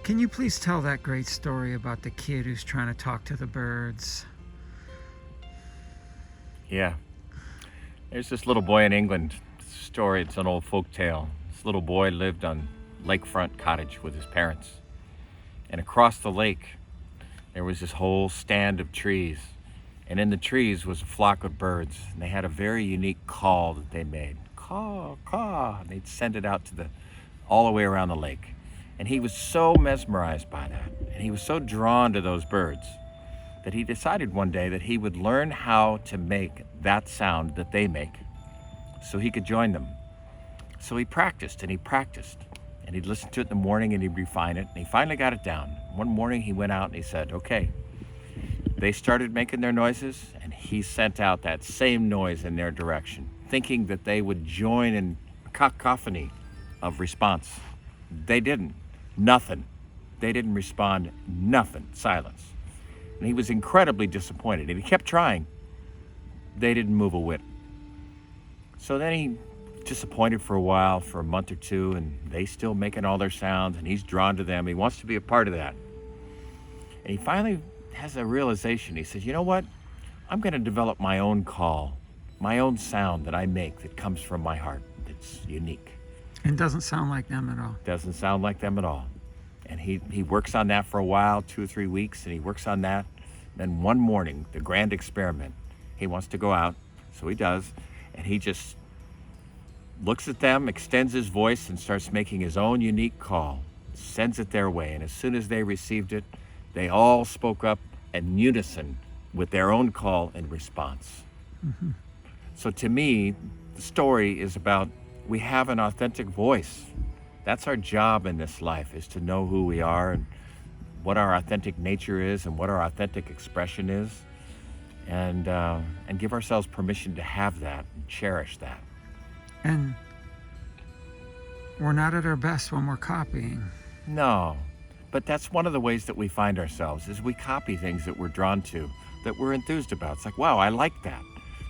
Can you please tell that great story about the kid who's trying to talk to the birds? Yeah. There's this little boy in England. Story, it's an old folk tale. This little boy lived on lakefront cottage with his parents. And across the lake, there was this whole stand of trees. And in the trees was a flock of birds. And they had a very unique call that they made. Caw, caw. And they'd send it out to all the way around the lake. And he was so mesmerized by that. And he was so drawn to those birds that he decided one day that he would learn how to make that sound that they make so he could join them. So he practiced and he practiced. And he'd listen to it in the morning and he'd refine it. And he finally got it down. One morning he went out and he said, okay. They started making their noises and he sent out that same noise in their direction, thinking that they would join in a cacophony of response. They didn't. Nothing. They didn't respond. Nothing. Silence. And he was incredibly disappointed. And he kept trying. They didn't move a whit. So then he disappointed for a while, for a month or two, and they still making all their sounds, and he's drawn to them. He wants to be a part of that. And he finally has a realization. He says, you know what? I'm going to develop my own call, my own sound that I make that comes from my heart. That's unique. It doesn't sound like them at all. Doesn't sound like them at all. And he works on that for a while, 2 or 3 weeks, and he works on that. Then one morning, the grand experiment, he wants to go out, so he does, and he just looks at them, extends his voice, and starts making his own unique call, sends it their way. And as soon as they received it, they all spoke up in unison with their own call and response. Mm-hmm. So to me, the story is about we have an authentic voice. That's our job in this life, is to know who we are and what our authentic nature is and what our authentic expression is, and give ourselves permission to have that and cherish that. And we're not at our best when we're copying. No, but that's one of the ways that we find ourselves, is we copy things that we're drawn to, that we're enthused about. It's like, wow, I like that.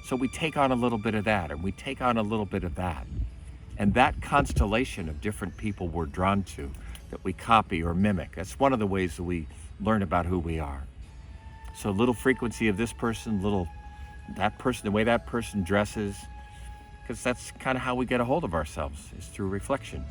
So we take on a little bit of that, and we take on a little bit of that. And that constellation of different people we're drawn to, that we copy or mimic, that's one of the ways that we learn about who we are. So a little frequency of this person, that person, the way that person dresses, because that's kind of how we get a hold of ourselves, is through reflection.